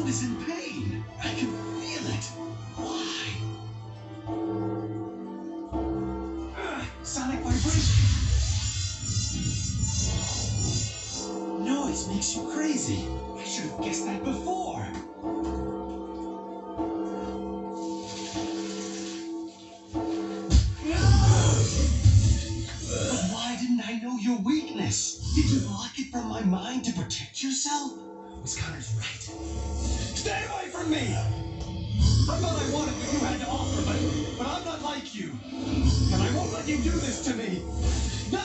is in pain. I can feel it. Why? Sonic vibration. Noise makes you crazy. I should have guessed that before. But why didn't I know your weakness? Did you block it from my mind to protect yourself? Miss Connor's right. Stay away from me! I thought I wanted what you had to offer, but I'm not like you. And I won't let you do this to me. No!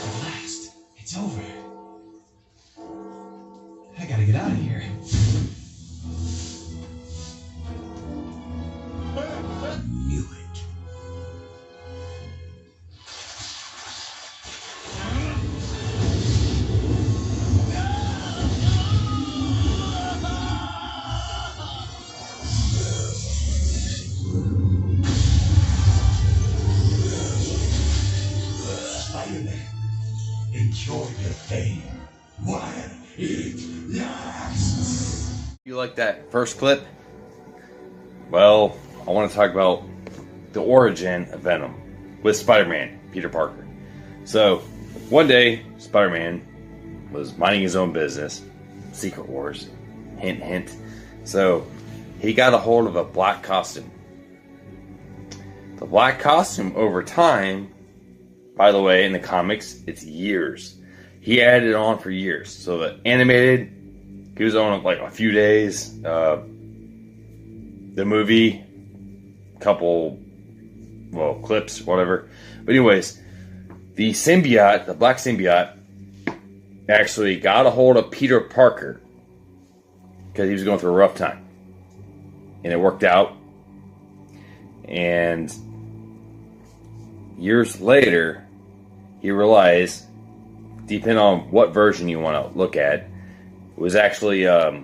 At last, it's over. I gotta get out of here. Knew it. Spider-Man, enjoy your pain while it lasts. You like that first clip? Well, I want to talk about the origin of Venom with Spider-Man, Peter Parker. So, one day, Spider-Man was minding his own business. Secret Wars. Hint, hint. So, he got a hold of a black costume. The black costume, over time, by the way, in the comics, it's years. He had it on for years. So, the animated, he was on like a few days. The movie, couple, well, clips, whatever. But anyways, the symbiote, the black symbiote, actually got a hold of Peter Parker because he was going through a rough time. And it worked out. And years later, he realized, depending on what version you want to look at, it was actually, what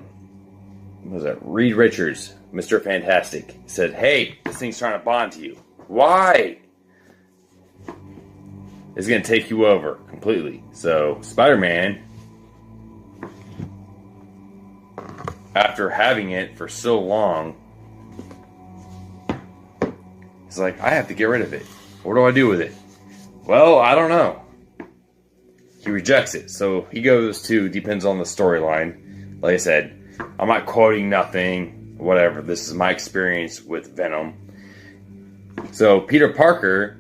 was it? Reed Richards, Mr. Fantastic, said, "Hey, this thing's trying to bond to you. Why? It's going to take you over completely." So, Spider-Man, after having it for so long, he's like, I have to get rid of it. What do I do with it? Well, I don't know. He rejects it. So, he goes to, depends on the storyline. Like I said, I'm not quoting nothing, whatever. This is my experience with Venom. So, Peter Parker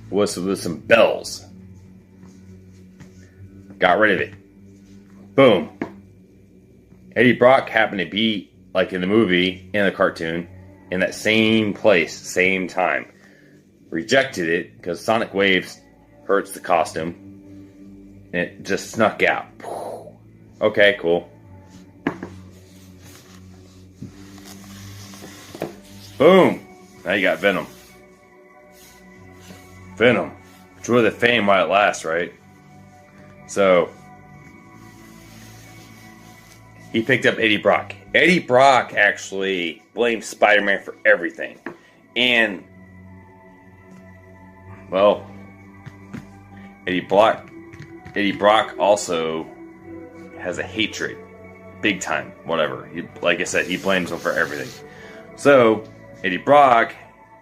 was with some bells. Got rid of it. Boom. Eddie Brock happened to be, like in the movie, in the cartoon, in that same place, same time. Rejected it, because sonic waves hurts the costume. And it just snuck out. Okay, cool. Boom! Now you got Venom. Venom. Enjoy the fame while it lasts, right? So, he picked up Eddie Brock. Eddie Brock actually blamed Spider-Man for everything. And, well, Eddie Brock also has a hatred. Big time. Whatever. Like I said, he blames him for everything. So, Eddie Brock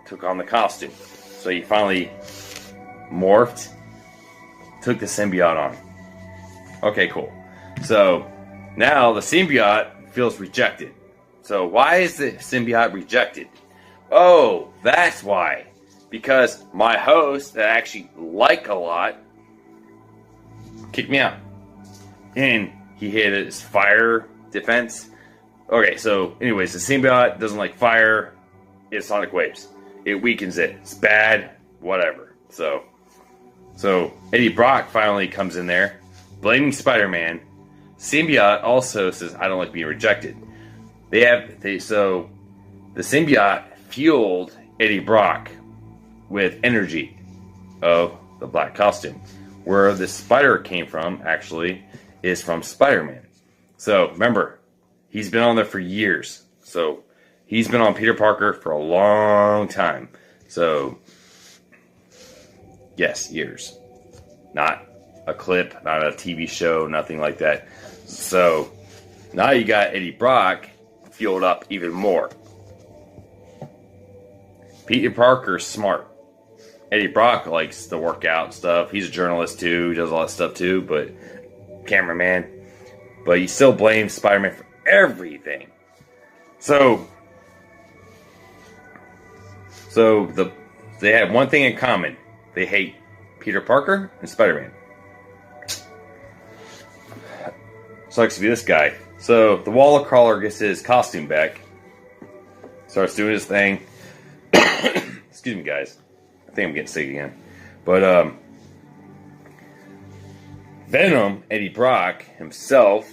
took on the costume. So he finally morphed, took the symbiote on. Okay, cool. So now the symbiote feels rejected. So why is the symbiote rejected? Oh, that's why. Because my host that I actually like a lot kicked me out. And he hit his fire defense. Okay, so anyways, the symbiote doesn't like fire. It's sonic waves. It weakens it. It's bad. Whatever. So Eddie Brock finally comes in there, blaming Spider-Man. Symbiote also says, "I don't like being rejected." So the symbiote fueled Eddie Brock with energy of the black costume. Where the spider came from, actually, is from Spider-Man. So remember, he's been on there for years. So he's been on Peter Parker for a long time. So yes, years. Not a clip, not a TV show, nothing like that. So now you got Eddie Brock fueled up even more. Peter Parker's smart. Eddie Brock likes to work out and stuff. He's a journalist too. He does all that stuff too, but cameraman. But he still blames Spider-Man for everything. So they have one thing in common. They hate Peter Parker and Spider-Man. Sucks to be this guy. So the Wall Crawler gets his costume back. Starts doing his thing. Excuse me, guys. I think I'm getting sick again. But Venom, Eddie Brock himself,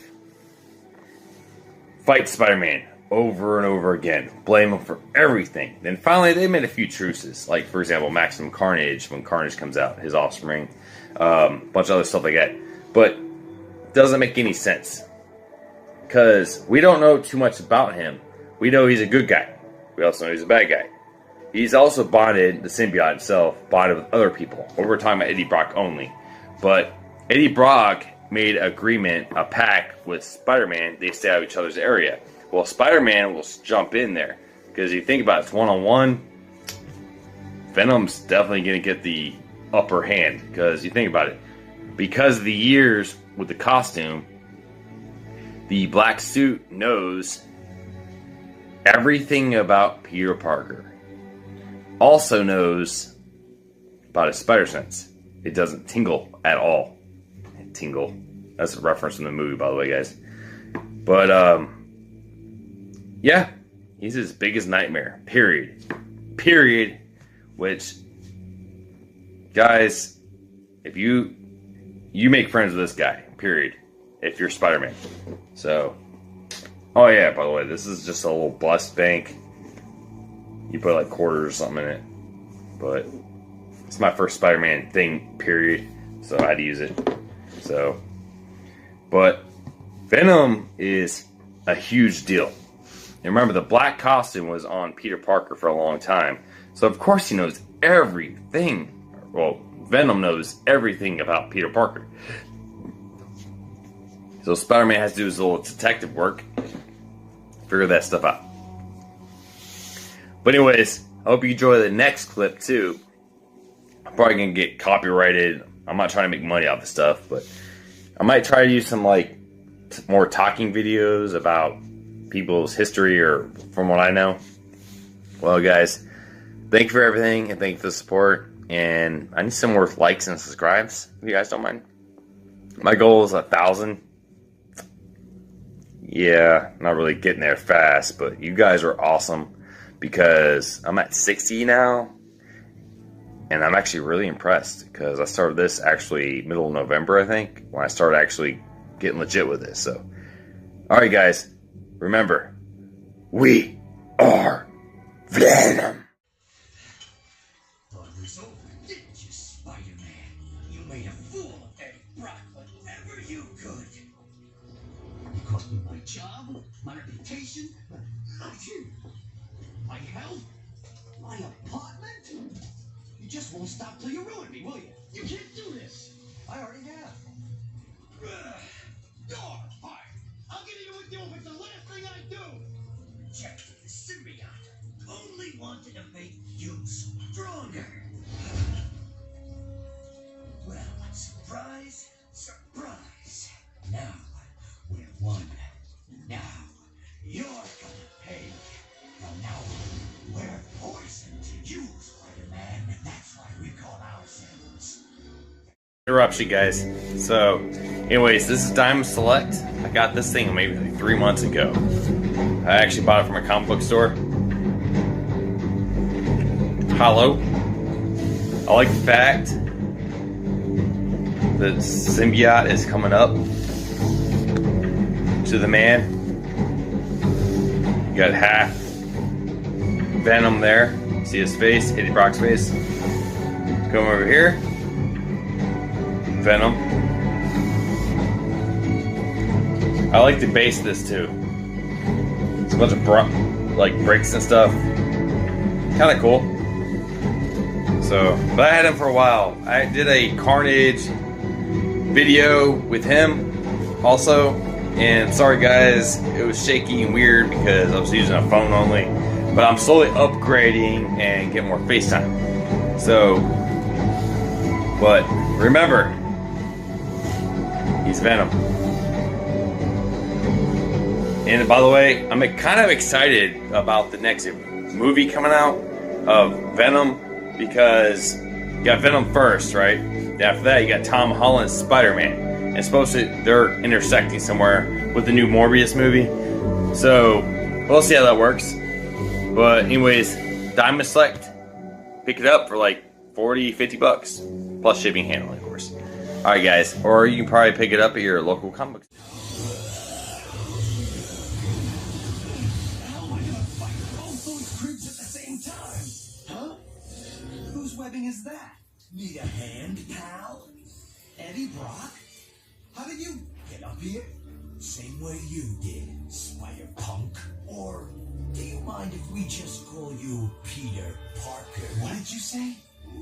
fights Spider-Man over and over again. Blame him for everything. Then finally they made a few truces. Like, for example, Maximum Carnage, when Carnage comes out, his offspring. Bunch of other stuff like that. But it doesn't make any sense. Because we don't know too much about him. We know he's a good guy. We also know he's a bad guy. He's also bonded, the symbiote itself, bonded with other people. We're talking about Eddie Brock only. But Eddie Brock made an agreement, a pact with Spider-Man. They stay out of each other's area. Well, Spider-Man will jump in there. Because if you think about it, it's one-on-one. Venom's definitely going to get the upper hand. Because you think about it. Because of the years with the costume, the black suit knows everything about Peter Parker. Also knows about his spider sense. It doesn't tingle at all. Tingle. That's a reference from the movie, by the way, guys. But, yeah. He's his biggest nightmare. Period. Period. Which, guys, if you make friends with this guy. Period. If you're Spider-Man. So, oh yeah, by the way, this is just a little bust bank. You put like quarters or something in it. But it's my first Spider-Man thing, period. So I had to use it. So, but Venom is a huge deal. And remember, the black costume was on Peter Parker for a long time. So of course he knows everything. Well, Venom knows everything about Peter Parker. So Spider-Man has to do his little detective work. Figure that stuff out. But anyways, I hope you enjoy the next clip too. I'm probably going to get copyrighted. I'm not trying to make money off this stuff, but I might try to use some like more talking videos about people's history or from what I know. Well, guys, thank you for everything and thank you for the support. And I need some more likes and subscribes, if you guys don't mind. My goal is 1,000. Yeah, not really getting there fast, but you guys are awesome because I'm at 60 now, and I'm actually really impressed because I started this actually middle of November, I think, when I started actually getting legit with this. So, all right, guys, remember, we are Venom. Thought it was over, didn't you, Spider-Man? You made a fool of Eddie Brock whenever you could. You cost me my job, my reputation, my health, my apartment. You just won't stop till you ruin me, will you? You can't do this. I already have. You're fired. I'll get even with you if it's the last thing I do. Rejected the symbiote. Only wanted to make you stronger. Well, surprise, surprise. Now we're one. Now you're gonna pay. From now on, we're poison to you, Spider-Man. That's why we call ourselves. Interruption, guys. So, anyways, this is Diamond Select. I got this thing maybe like 3 months ago. I actually bought it from a comic book store. Hollow. I like the fact that symbiote is coming up to the man. You got half Venom there. See his face, Eddie Brock's face. Come over here. Venom. I like the base of this too. a bunch of bricks and stuff. Kind of cool. So, but I had him for a while. I did a Carnage video with him also, and sorry guys, it was shaky and weird because I was using a phone only, but I'm slowly upgrading and getting more FaceTime. So, but remember, he's Venom. And by the way, I'm kind of excited about the next movie coming out of Venom, because you got Venom first, right? After that, you got Tom Holland's Spider-Man. And supposed to, they're intersecting somewhere with the new Morbius movie. So, we'll see how that works. But anyways, Diamond Select, pick it up for like 40, 50 bucks. Plus shipping and handling, of course. Alright guys, or you can probably pick it up at your local comic book. How am I gonna fight both those cribs at the same time? Huh? Whose webbing is that? Need a hand, pal? Eddie Brock? How did you get up here? Same way you did, Spider Punk. Or do you mind if we just call you Peter Parker? What did you say?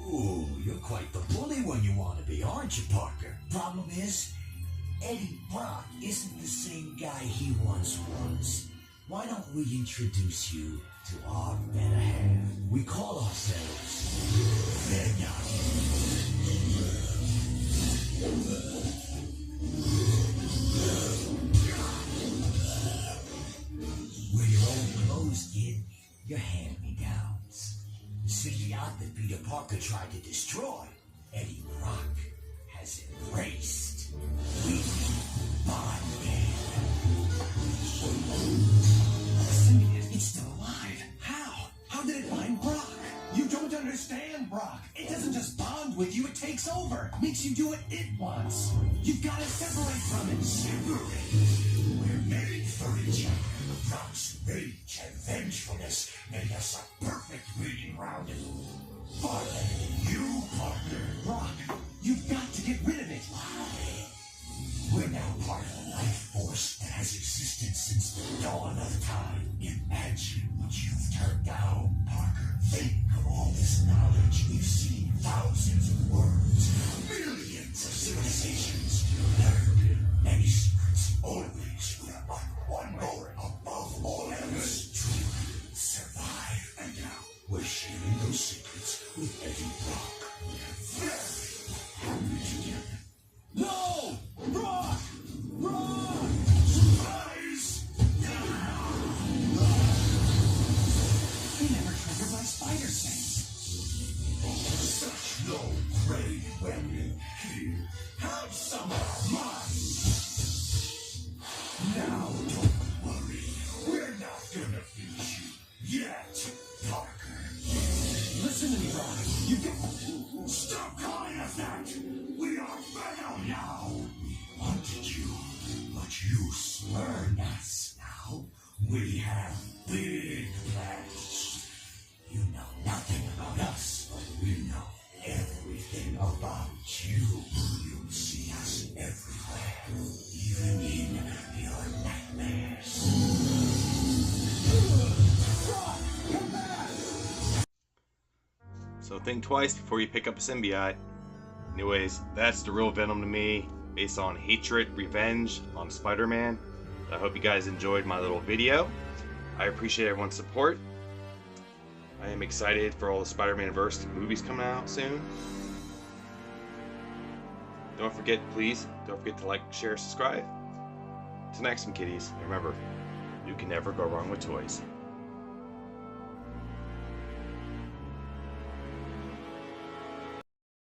Ooh, you're quite the bully when you want to be, aren't you, Parker? Problem is, Eddie Brock isn't the same guy he once was. Why don't we introduce you to our better half? We call ourselves Venom. We're your old clothes, kid. Your hand-me-downs. The symbiote that Peter Parker tried to destroy, Eddie Brock has embraced. We bonded. The symbiote is still alive. How? How did it find Brock? You don't understand, Brock. It doesn't just bond with you, it takes over. Makes you do what it wants. You've got to separate from it. Separate? We're made for each other. Brock's rage and vengefulness made us a perfect breeding ground. Far better than you, Parker. Brock, you've got to get rid of it. Why? We're now part of a life force that has existed since the dawn of time. Imagine what you've turned down, Parker. Think of all this knowledge. We've seen thousands of worlds, millions of civilizations. Learned many secrets, always with one goal above all else: to survive. And now we're sharing those secrets with Eddie Brock. We're very happy together. No! Brock! Brock! Surprise! He never triggered my spider sense. Such low-grade weapon. Here, have some of mine. Now, don't worry. We're not gonna finish you yet, Parker. Listen to me, Brock. You can... Stop calling us that! We are Venom now! We wanted you, but you spurned us. Now, we have big plans. You know nothing about us, but we know everything about you. You see us everywhere, even in your nightmares. Brock, come back! So think twice before you pick up a symbiote. Anyways, that's the real Venom to me, based on hatred, revenge on Spider-Man. I hope you guys enjoyed my little video. I appreciate everyone's support. I am excited for all the Spider-Man-verse movies coming out soon. Don't forget to like, share, subscribe. Till next time, kiddies. And remember, you can never go wrong with toys.